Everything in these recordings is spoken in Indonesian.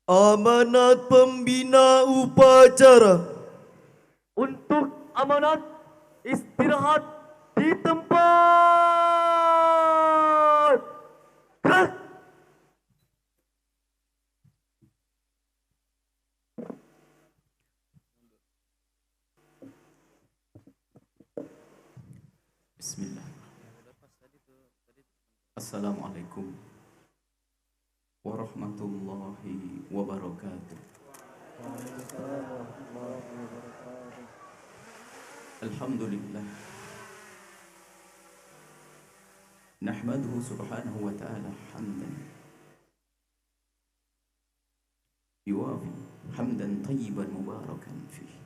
Amanat pembina upacara. Untuk amanat istirahat di tempat. Gerak. Bismillah. Assalamualaikum warahmatullahi wabarakatuh. Alhamdulillah. Nahmaduhu subhanahu wa ta'ala hamdan yuwafi hamdan tayyiban mubarakan fihi.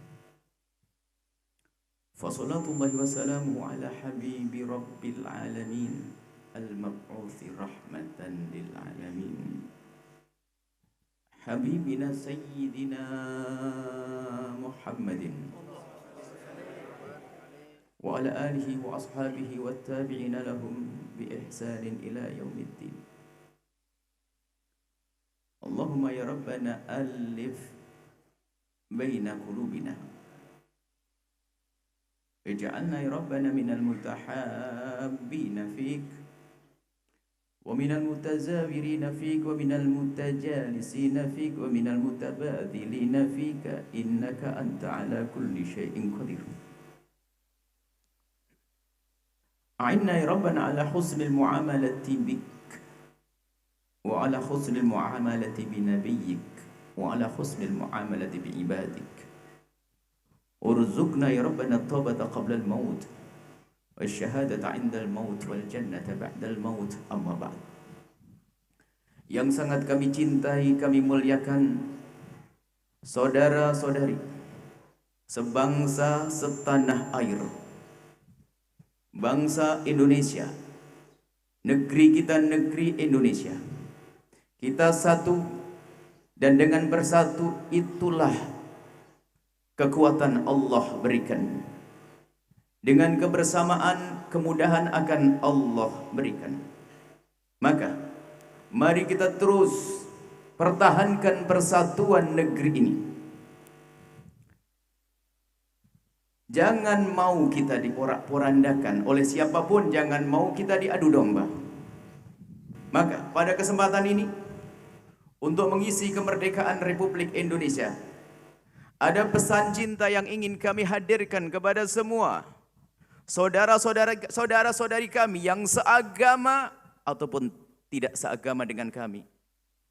Fasalatullahi wa salamuhu ala habibi rabbil alamin al-mab'uthi rahmatan lil alamin habibina sayyidina Muhammadin wa ala alihi wa ashabihi wa tabi'ina lahum bi ihsanin ila yaumiddin. Allahumma ya Rabbana alif baina qulubina ij'alna ya Rabbana minal mutahabbina fik wa minal mutazawirina fik wa minal mutajalisina fik wa minal mutabadhilina fika innaka anta ala kulli syai'in qadir. A'inna ya Rabbana ala husnil muamalati bik wa ala husnil muamalati bi nabiyyik wa ala husnil muamalati bi ibadik. Urzuqna ya Rabbana at-taubata qabla al-maut wasyahadata 'inda al-maut wal jannata ba'da al-maut, amma ba'd. Yang sangat kami cintai, kami muliakan saudara-saudari sebangsa setanah air, bangsa Indonesia, negeri kita negeri Indonesia. Kita satu dan dengan bersatu itulah kekuatan Allah berikan. Dengan kebersamaan kemudahan akan Allah berikan. Maka mari kita terus pertahankan persatuan negeri ini. Jangan mau kita diporak-porandakan oleh siapapun, jangan mau kita diadu domba. Maka pada kesempatan ini, untuk mengisi kemerdekaan Republik Indonesia, ada pesan cinta yang ingin kami hadirkan kepada semua saudara-saudari kami yang seagama ataupun tidak seagama dengan kami,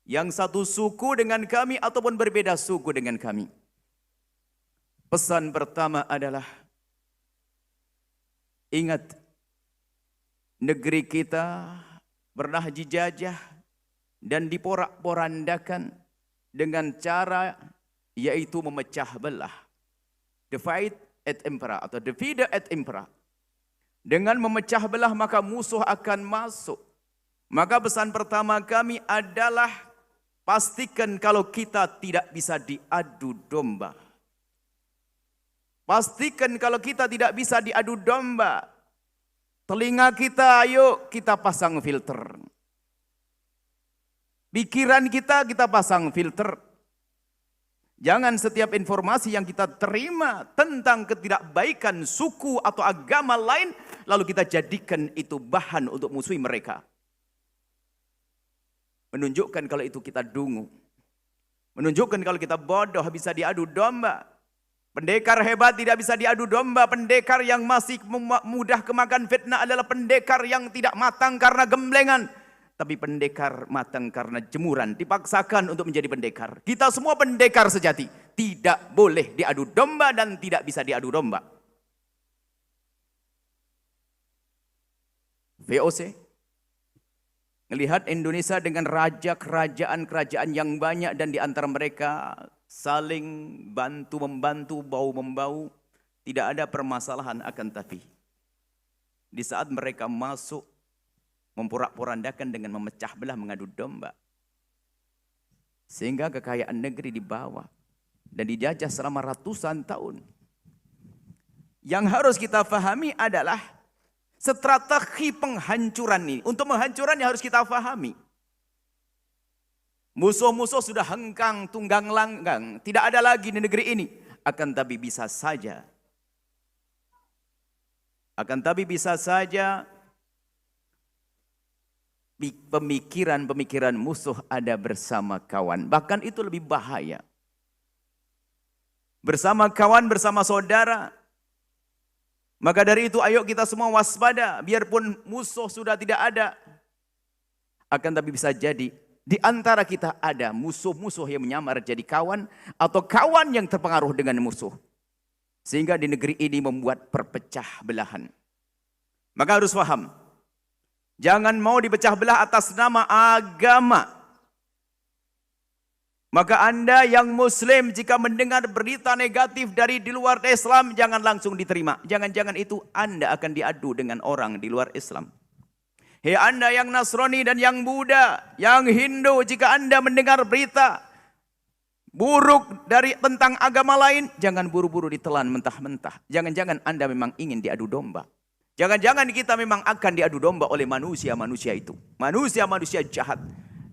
yang satu suku dengan kami ataupun berbeda suku dengan kami. Pesan pertama adalah, ingat, negeri kita pernah dijajah dan diporak-porandakan dengan cara yaitu memecah belah. Divide et impera atau divide et impera. Dengan memecah belah maka musuh akan masuk. Maka pesan pertama kami adalah pastikan kalau kita tidak bisa diadu domba. Pastikan kalau kita tidak bisa diadu domba. Telinga kita ayo kita pasang filter. Pikiran kita pasang filter. Jangan setiap informasi yang kita terima tentang ketidakbaikan suku atau agama lain, lalu kita jadikan itu bahan untuk musuhi mereka. Menunjukkan kalau itu kita dungu. Menunjukkan kalau kita bodoh bisa diadu domba. Pendekar hebat tidak bisa diadu domba. Pendekar yang masih mudah kemakan fitnah adalah pendekar yang tidak matang karena gemblengan. Tapi pendekar matang karena jemuran, dipaksakan untuk menjadi pendekar. Kita semua pendekar sejati. Tidak boleh diadu domba dan tidak bisa diadu domba. VOC melihat Indonesia dengan kerajaan yang banyak dan di antara mereka saling bantu-membantu, bau-membau. Tidak ada permasalahan, akan tapi di saat mereka masuk memporak-porandakan dengan memecah belah, mengadu domba. Sehingga kekayaan negeri dibawa dan dijajah selama ratusan tahun. Yang harus kita fahami adalah strategi penghancuran ini. Untuk menghancurannya harus kita fahami. Musuh-musuh sudah hengkang, tunggang langgang. Tidak ada lagi di negeri ini. Akan tapi bisa saja. Pemikiran-pemikiran musuh ada bersama kawan. Bahkan itu lebih bahaya. Bersama kawan, bersama saudara. Maka dari itu ayo kita semua waspada. Biarpun musuh sudah tidak ada. Akan tapi bisa jadi di antara kita ada musuh-musuh yang menyamar jadi kawan. Atau kawan yang terpengaruh dengan musuh. Sehingga di negeri ini membuat perpecah belahan. Maka harus paham. Jangan mau dipecah belah atas nama agama. Maka Anda yang Muslim jika mendengar berita negatif dari di luar Islam, jangan langsung diterima. Jangan-jangan itu Anda akan diadu dengan orang di luar Islam. Hei Anda yang Nasrani dan yang Buddha, yang Hindu, jika Anda mendengar berita buruk tentang agama lain, jangan buru-buru ditelan mentah-mentah. Jangan-jangan Anda memang ingin diadu domba. Jangan-jangan kita memang akan diadu domba oleh manusia-manusia itu. Manusia-manusia jahat.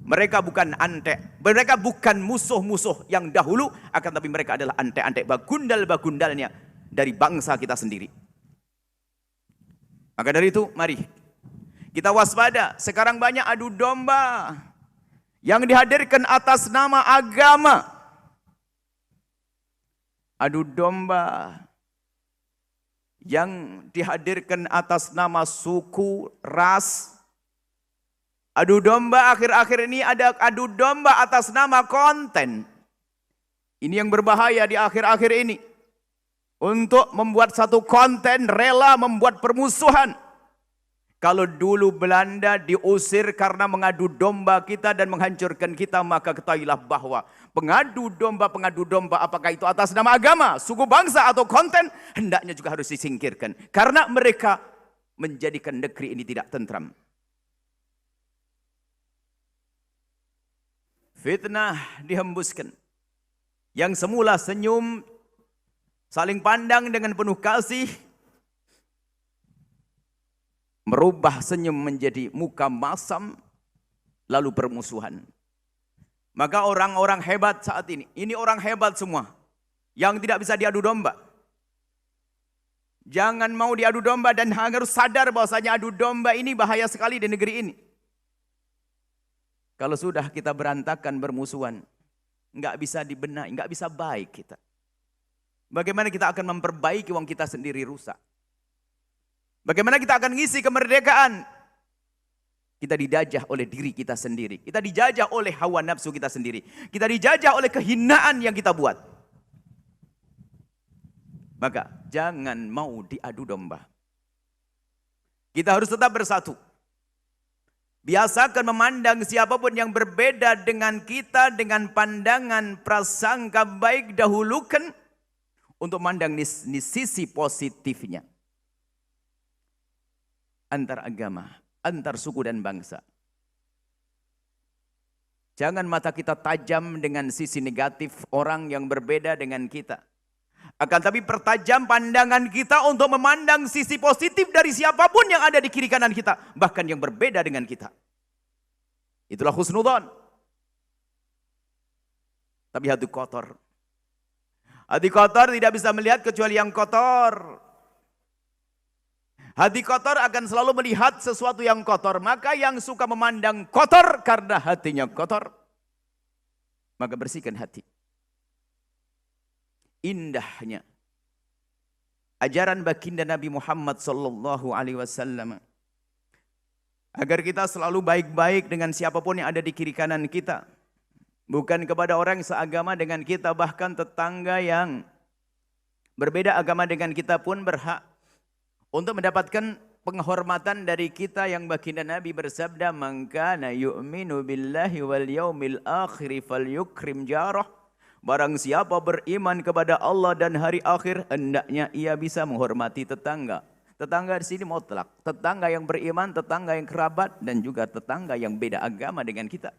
Mereka bukan antek. Mereka bukan musuh-musuh yang dahulu. Akan tapi mereka adalah antek-antek bagundal-bagundalnya dari bangsa kita sendiri. Maka dari itu mari kita waspada. Sekarang banyak adu domba yang dihadirkan atas nama agama. Adu domba yang dihadirkan atas nama suku, ras. Adu domba akhir-akhir ini ada adu domba atas nama konten. Ini yang berbahaya di akhir-akhir ini. Untuk membuat satu konten rela membuat permusuhan. Kalau dulu Belanda diusir karena mengadu domba kita dan menghancurkan kita, maka ketahuilah bahwa pengadu domba apakah itu atas nama agama, suku bangsa atau konten, hendaknya juga harus disingkirkan. Karena mereka menjadikan negeri ini tidak tentram. Fitnah dihembuskan. Yang semula senyum, saling pandang dengan penuh kasih, merubah senyum menjadi muka masam, lalu permusuhan. Maka orang-orang hebat saat ini orang hebat semua, yang tidak bisa diadu domba. Jangan mau diadu domba dan harus sadar bahwasanya adu domba ini bahaya sekali di negeri ini. Kalau sudah kita berantakan bermusuhan, nggak bisa dibenahi, nggak bisa baik kita. Bagaimana kita akan memperbaiki uang kita sendiri rusak? Bagaimana kita akan ngisi kemerdekaan? Kita dijajah oleh diri kita sendiri. Kita dijajah oleh hawa nafsu kita sendiri. Kita dijajah oleh kehinaan yang kita buat. Maka jangan mau diadu domba. Kita harus tetap bersatu. Biasakan memandang siapapun yang berbeda dengan kita dengan pandangan prasangka baik, dahulukan untuk memandang di sisi positifnya. Antar agama, antar suku dan bangsa. Jangan mata kita tajam dengan sisi negatif orang yang berbeda dengan kita. Akan tapi pertajam pandangan kita untuk memandang sisi positif dari siapapun yang ada di kiri kanan kita. Bahkan yang berbeda dengan kita. Itulah husnudzon. Tapi hati kotor. Hati kotor tidak bisa melihat kecuali yang kotor. Hati kotor akan selalu melihat sesuatu yang kotor. Maka yang suka memandang kotor karena hatinya kotor, maka bersihkan hati. Indahnya ajaran baginda Nabi Muhammad SAW agar kita selalu baik-baik dengan siapapun yang ada di kiri kanan kita, bukan kepada orang yang seagama dengan kita, bahkan tetangga yang berbeda agama dengan kita pun berhak untuk mendapatkan penghormatan dari kita, yang baginda Nabi bersabda, "Man kana yu'minu billahi wal yaumil akhir falyukrim jarah." Barang siapa beriman kepada Allah dan hari akhir, hendaknya ia bisa menghormati tetangga. Tetangga di sini mutlak. Tetangga yang beriman, tetangga yang kerabat, dan juga tetangga yang beda agama dengan kita.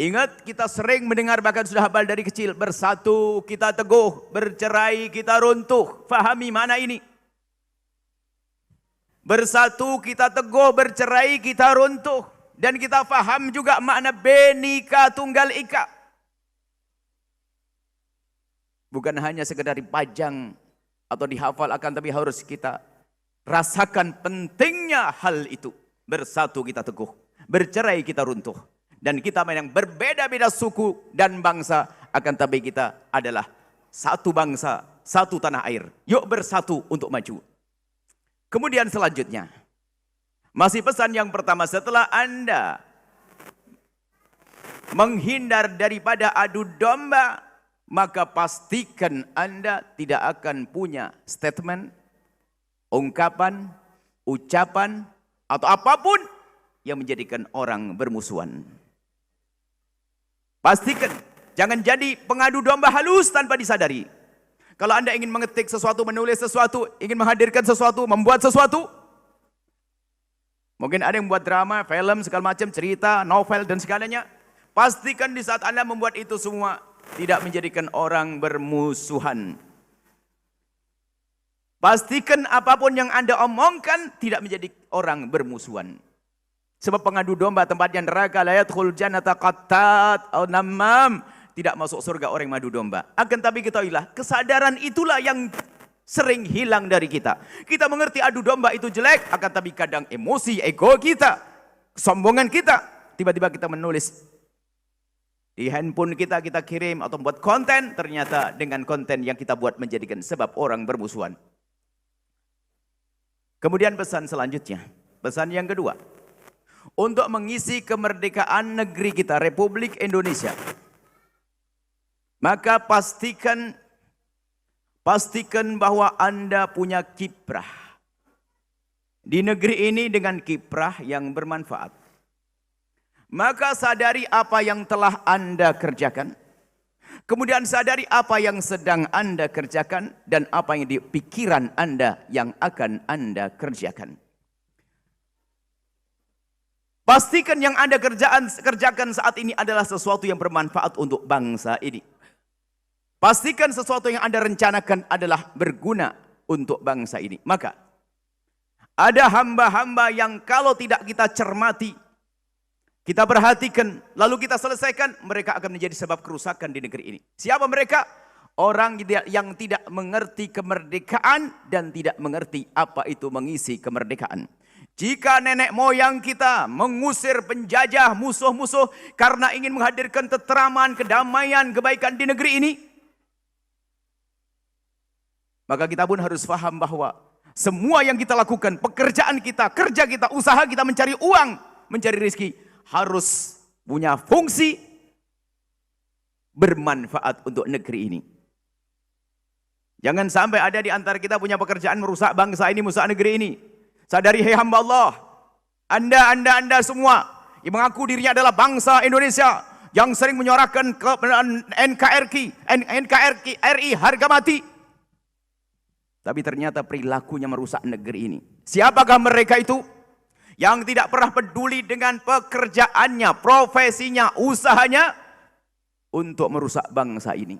Ingat, kita sering mendengar, bahkan sudah hafal dari kecil, bersatu kita teguh, bercerai kita runtuh. Fahami mana ini? Bersatu kita teguh, bercerai kita runtuh. Dan kita faham juga makna Bhinneka Tunggal Ika. Bukan hanya sekedar dipajang atau dihafal, akan tapi harus kita rasakan pentingnya hal itu. Bersatu kita teguh, bercerai kita runtuh. Dan kita memang berbeda-beda suku dan bangsa, akan tapi kita adalah satu bangsa, satu tanah air. Yuk bersatu untuk maju. Kemudian selanjutnya, masih pesan yang pertama, setelah Anda menghindar daripada adu domba, maka pastikan Anda tidak akan punya statement, ungkapan, ucapan, atau apapun yang menjadikan orang bermusuhan. Pastikan, jangan jadi pengadu domba halus tanpa disadari. Kalau Anda ingin mengetik sesuatu, menulis sesuatu, ingin menghadirkan sesuatu, membuat sesuatu, mungkin ada yang membuat drama, film, segala macam, cerita, novel, dan segalanya. Pastikan di saat Anda membuat itu semua, tidak menjadikan orang bermusuhan. Pastikan apapun yang Anda omongkan, tidak menjadi orang bermusuhan. Sebab pengadu domba tempatnya neraka, la yadkhul jannata qattat atau namam. Tidak masuk surga orang yang madu domba. Akan tapi ketahuilah, kesadaran itulah yang sering hilang dari kita. Kita mengerti adu domba itu jelek, akan tapi kadang emosi, ego kita, kesombongan kita, tiba-tiba kita menulis di handphone kita, kita kirim atau buat konten, ternyata dengan konten yang kita buat menjadikan sebab orang bermusuhan. Kemudian pesan selanjutnya, pesan yang kedua, untuk mengisi kemerdekaan negeri kita, Republik Indonesia, maka pastikan bahwa Anda punya kiprah di negeri ini dengan kiprah yang bermanfaat. Maka sadari apa yang telah Anda kerjakan, kemudian sadari apa yang sedang Anda kerjakan, dan apa yang di pikiran Anda yang akan Anda kerjakan. Pastikan yang Anda kerjakan saat ini adalah sesuatu yang bermanfaat untuk bangsa ini. Pastikan sesuatu yang Anda rencanakan adalah berguna untuk bangsa ini. Maka ada hamba-hamba yang kalau tidak kita cermati, kita perhatikan, lalu kita selesaikan, mereka akan menjadi sebab kerusakan di negeri ini. Siapa mereka? Orang yang tidak mengerti kemerdekaan dan tidak mengerti apa itu mengisi kemerdekaan. Jika nenek moyang kita mengusir penjajah, musuh-musuh karena ingin menghadirkan keteraman, kedamaian, kebaikan di negeri ini, maka kita pun harus paham bahwa semua yang kita lakukan, pekerjaan kita, kerja kita, usaha kita mencari uang, mencari rezeki, harus punya fungsi bermanfaat untuk negeri ini. Jangan sampai ada di antara kita punya pekerjaan merusak bangsa ini, merusak negeri ini. Sadari, hei hamba Allah, Anda semua yang mengaku dirinya adalah bangsa Indonesia, yang sering menyuarakan NKRI harga mati, tapi ternyata perilakunya merusak negeri ini. Siapakah mereka itu? Yang tidak pernah peduli dengan pekerjaannya, profesinya, usahanya untuk merusak bangsa ini.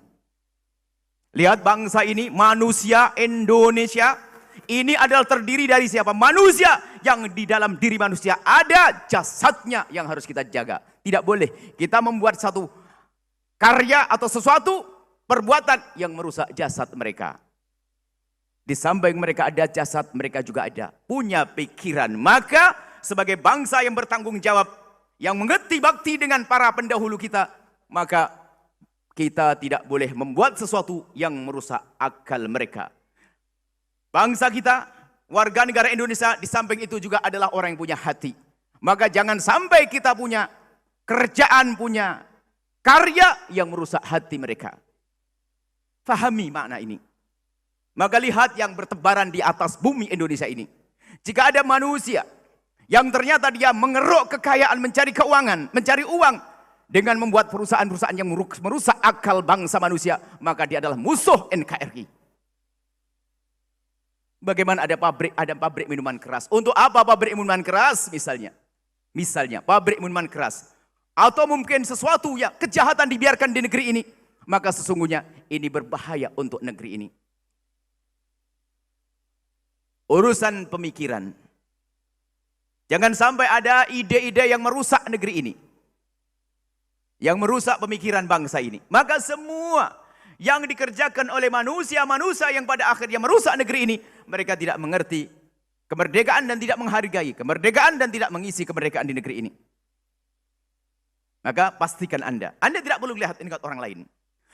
Lihat bangsa ini, manusia Indonesia ini adalah terdiri dari siapa? Manusia, yang di dalam diri manusia ada jasadnya yang harus kita jaga. Tidak boleh kita membuat satu karya atau sesuatu perbuatan yang merusak jasad mereka. Di samping mereka ada jasad, mereka juga ada punya pikiran. Maka sebagai bangsa yang bertanggung jawab, yang mengerti bakti dengan para pendahulu kita, maka kita tidak boleh membuat sesuatu yang merusak akal mereka. Bangsa kita, warga negara Indonesia, di samping itu juga adalah orang yang punya hati. Maka jangan sampai kita punya kerjaan, punya karya yang merusak hati mereka. Fahami makna ini. Maka lihat yang bertebaran di atas bumi Indonesia ini. Jika ada manusia yang ternyata dia mengeruk kekayaan, mencari keuangan, mencari uang dengan membuat perusahaan-perusahaan yang merusak akal bangsa manusia, maka dia adalah musuh NKRI. Bagaimana ada pabrik minuman keras? Untuk apa pabrik minuman keras misalnya? Misalnya pabrik minuman keras. Atau mungkin sesuatu yang kejahatan dibiarkan di negeri ini, maka sesungguhnya ini berbahaya untuk negeri ini. Urusan pemikiran. Jangan sampai ada ide-ide yang merusak negeri ini. Yang merusak pemikiran bangsa ini. Maka semua yang dikerjakan oleh manusia-manusia yang pada akhirnya merusak negeri ini, mereka tidak mengerti kemerdekaan dan tidak menghargai kemerdekaan dan tidak mengisi kemerdekaan di negeri ini. Maka pastikan Anda tidak perlu melihat tingkat orang lain.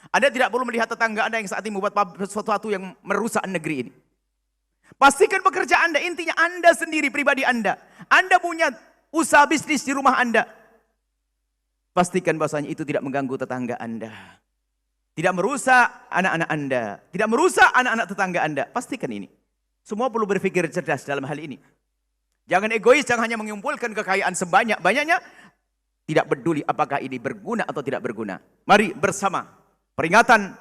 Anda tidak perlu melihat tetangga Anda yang saat ini membuat sesuatu yang merusak negeri ini. Pastikan pekerjaan Anda, intinya Anda sendiri, pribadi Anda. Anda punya usaha bisnis di rumah Anda. Pastikan bahwasanya itu tidak mengganggu tetangga Anda. Tidak merusak anak-anak Anda. Tidak merusak anak-anak tetangga Anda. Pastikan ini. Semua perlu berpikir cerdas dalam hal ini. Jangan egois, jangan hanya mengumpulkan kekayaan sebanyak-banyaknya. Tidak peduli apakah ini berguna atau tidak berguna. Mari bersama peringatan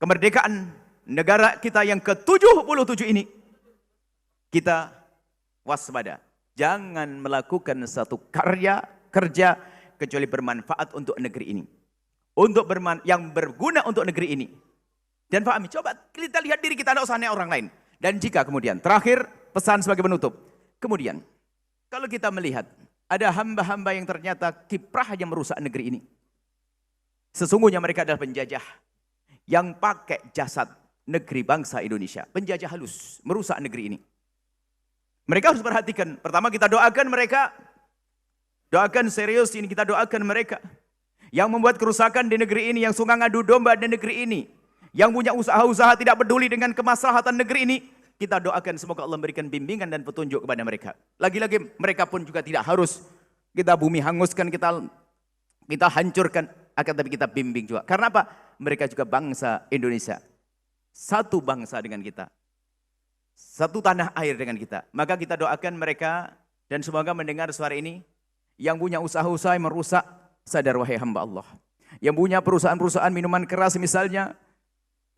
kemerdekaan negara kita yang ke-77 ini. Kita waspada. Jangan melakukan satu kerja kecuali bermanfaat untuk negeri ini. Yang berguna untuk negeri ini. Dan pahami, coba kita lihat diri kita, tidak usah orang lain. Dan jika kemudian, terakhir pesan sebagai penutup. Kemudian, kalau kita melihat, ada hamba-hamba yang ternyata kiprahnya merusak negeri ini. Sesungguhnya mereka adalah penjajah. Yang pakai jasad negeri bangsa Indonesia. Penjajah halus, merusak negeri ini. Mereka harus perhatikan. Pertama kita doakan mereka. Doakan serius ini, kita doakan mereka. Yang membuat kerusakan di negeri ini, yang suka ngadu domba di negeri ini. Yang punya usaha-usaha tidak peduli dengan kemaslahatan negeri ini. Kita doakan semoga Allah memberikan bimbingan dan petunjuk kepada mereka. Lagi-lagi mereka pun juga tidak harus kita bumi hanguskan, kita hancurkan. Akan tapi kita bimbing juga. Karena apa? Mereka juga bangsa Indonesia. Satu bangsa dengan kita. Satu tanah air dengan kita. Maka kita doakan mereka dan semoga mendengar suara ini. Yang punya usaha-usaha yang merusak, sadar wahai hamba Allah. Yang punya perusahaan-perusahaan minuman keras misalnya,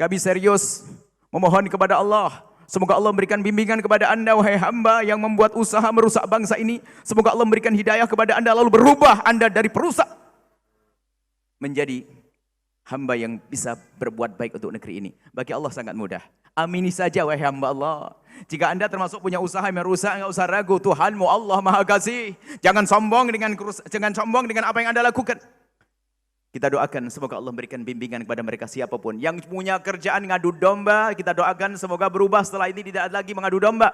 kami serius memohon kepada Allah. Semoga Allah memberikan bimbingan kepada Anda wahai hamba yang membuat usaha merusak bangsa ini. Semoga Allah memberikan hidayah kepada Anda lalu berubah Anda dari perusak menjadi hamba yang bisa berbuat baik untuk negeri ini. Bagi Allah sangat mudah. Amini saja wahai hamba Allah. Jika Anda termasuk punya usaha yang merusak, enggak usah ragu, Tuhanmu Allah Maha Kasih. Jangan sombong dengan apa yang Anda lakukan. Kita doakan semoga Allah memberikan bimbingan kepada mereka siapapun. Yang punya kerjaan ngadu domba, kita doakan semoga berubah setelah ini tidak lagi mengadu domba.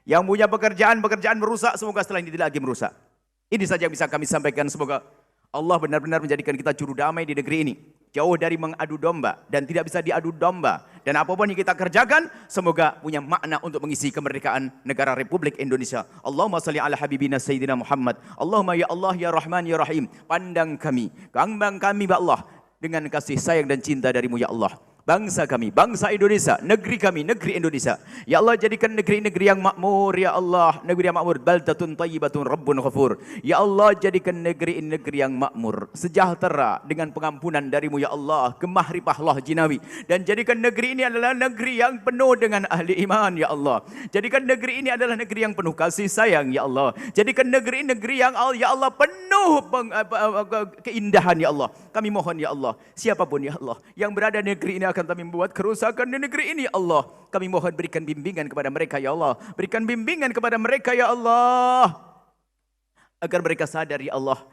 Yang punya pekerjaan merusak, semoga setelah ini tidak lagi merusak. Ini saja yang bisa kami sampaikan. Semoga Allah benar-benar menjadikan kita juru damai di negeri ini. Jauh dari mengadu domba dan tidak bisa diadu domba. Dan apapun yang kita kerjakan, semoga punya makna untuk mengisi kemerdekaan negara Republik Indonesia. Allahumma salli ala habibina Sayyidina Muhammad. Allahumma ya Allah ya Rahman ya Rahim. Pandang kami, kambang kami ya Allah. Dengan kasih sayang dan cinta darimu ya Allah. Bangsa kami, bangsa Indonesia, negeri kami, negeri Indonesia. Ya Allah jadikan negeri-negeri yang makmur, ya Allah. Negeri yang makmur, baldatun tayyibatun rabbun ghafur. Ya Allah jadikan negeri ini negeri yang makmur, sejahtera dengan pengampunan darimu ya Allah. Gemah ripahlah jinawi. Dan jadikan negeri ini adalah negeri yang penuh dengan ahli iman ya Allah. Jadikan negeri ini adalah negeri yang penuh kasih sayang ya Allah. Jadikan negeri ini negeri yang ya Allah penuh keindahan ya Allah. Kami mohon ya Allah, siapapun ya Allah yang berada di negeri ini akan kami membuat kerusakan di negeri ini Allah. Kami mohon berikan bimbingan kepada mereka ya Allah. Berikan bimbingan kepada mereka ya Allah. Agar mereka sadar ya Allah.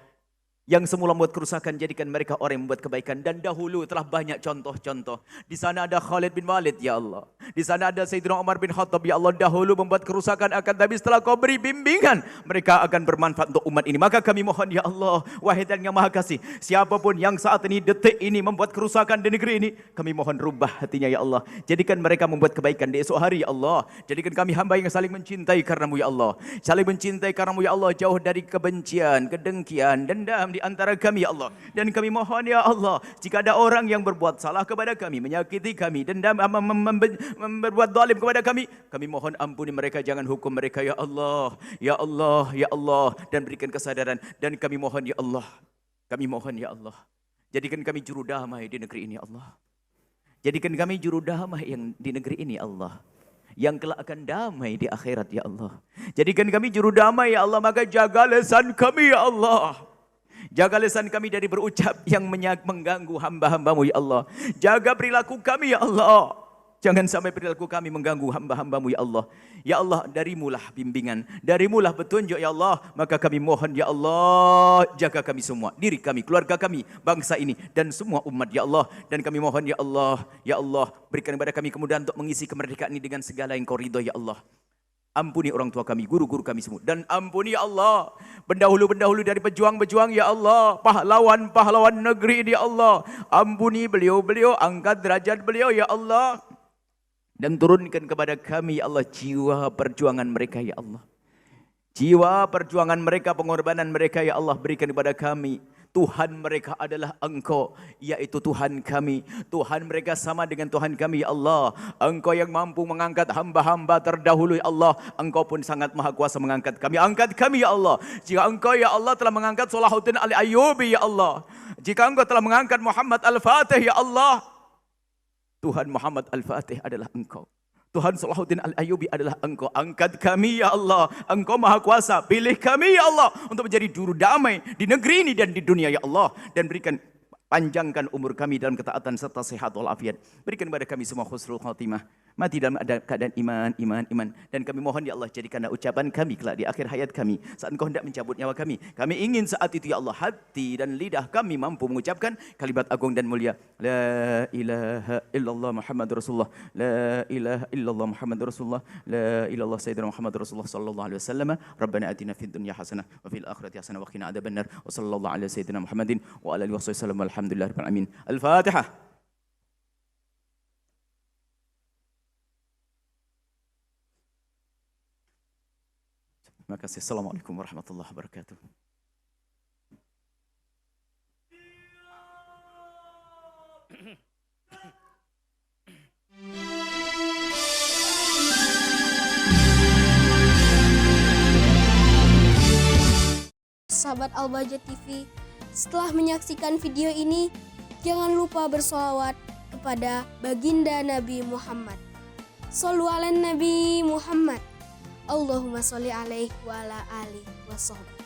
Yang semula membuat kerusakan, jadikan mereka orang yang membuat kebaikan. Dan dahulu telah banyak contoh-contoh. Di sana ada Khalid bin Walid ya Allah. Di sana ada Sayyidina Umar bin Khattab ya Allah. Dahulu membuat kerusakan, akan tapi setelah kau beri bimbingan, mereka akan bermanfaat untuk umat ini. Maka kami mohon ya Allah, wahai dan yang maha kasih, siapapun yang saat ini, detik ini membuat kerusakan di negeri ini, kami mohon rubah hatinya ya Allah. Jadikan mereka membuat kebaikan di esok hari ya Allah. Jadikan kami hamba yang saling mencintai karenamu ya Allah. Saling mencintai karenamu ya Allah. Jauh dari kebencian, kedengkian, dendam di antara kami ya Allah. Dan kami mohon ya Allah, jika ada orang yang berbuat salah kepada kami, menyakiti kami, dendam, berbuat zalim kepada kami mohon ampuni mereka, jangan hukum mereka ya Allah. Ya Allah, ya Allah, dan berikan kesadaran. Dan kami mohon ya Allah, kami mohon ya Allah, jadikan kami juru damai di negeri ini Allah. Jadikan kami juru damai yang di negeri ini Allah, yang kelak akan damai di akhirat ya Allah. Jadikan kami juru damai ya Allah. Maka jaga lisan kami ya Allah. Jaga lisan kami dari berucap yang mengganggu hamba-hambamu ya Allah. Jaga perilaku kami ya Allah. Jangan sampai perilaku kami mengganggu hamba-hambamu ya Allah. Ya Allah, darimulah bimbingan, darimulah petunjuk ya Allah. Maka kami mohon ya Allah, jaga kami semua, diri kami, keluarga kami, bangsa ini dan semua umat ya Allah. Dan kami mohon ya Allah, berikan kepada kami kemudahan untuk mengisi kemerdekaan ini dengan segala yang kau ridho ya Allah. Ampuni orang tua kami, guru-guru kami semua. Dan ampuni ya Allah, pendahulu-pendahulu dari pejuang-pejuang ya Allah, pahlawan-pahlawan negeri ini ya Allah. Ampuni beliau-beliau, angkat derajat beliau ya Allah. Dan turunkan kepada kami ya Allah jiwa perjuangan mereka ya Allah. Jiwa perjuangan mereka, pengorbanan mereka ya Allah, berikan kepada kami. Tuhan mereka adalah Engkau, yaitu Tuhan kami. Tuhan mereka sama dengan Tuhan kami ya Allah. Engkau yang mampu mengangkat hamba-hamba terdahulu ya Allah. Engkau pun sangat maha kuasa mengangkat kami. Angkat kami ya Allah. Jika Engkau ya Allah telah mengangkat Salahuddin Al-Ayyubi ya Allah. Jika Engkau telah mengangkat Muhammad Al-Fatih ya Allah. Tuhan Muhammad Al-Fatih adalah Engkau. Tuhan Salahuddin Al-Ayyubi adalah Engkau. Angkat kami ya Allah. Engkau maha kuasa. Pilih kami ya Allah untuk menjadi juru damai di negeri ini dan di dunia ya Allah. Dan berikan, panjangkan umur kami dalam ketaatan serta sehat walafiat. Berikan kepada kami semua husnul khatimah. Mati dalam keadaan iman. Dan kami mohon ya Allah, jadikanlah ucapan kami kelak di akhir hayat kami. Saat Engkau hendak mencabut nyawa kami. Kami ingin saat itu ya Allah, hati dan lidah kami mampu mengucapkan kalimat agung dan mulia. La ilaha illallah Muhammad Rasulullah. La ilaha illallah Muhammad Rasulullah. La ilallah Sayyidina Muhammad Rasulullah sallallahu alaihi wasallam. Rabbana atina fid dunya hasanah wa fil akhirati hasanah wa qina adzabannar. Wa sallallahu ala Sayyidina Muhammadin wa ala alihi wasallam. Alhamdulillah rabbil alamin. Al-Fatihah. Terima kasih. Assalamualaikum warahmatullahi wabarakatuh. Sahabat Al-Bahjah TV, setelah menyaksikan video ini, jangan lupa bersolawat kepada baginda Nabi Muhammad. Shollu ala Nabi Muhammad. Allahumma sholli alaihi wa ala alihi wa sahbihi.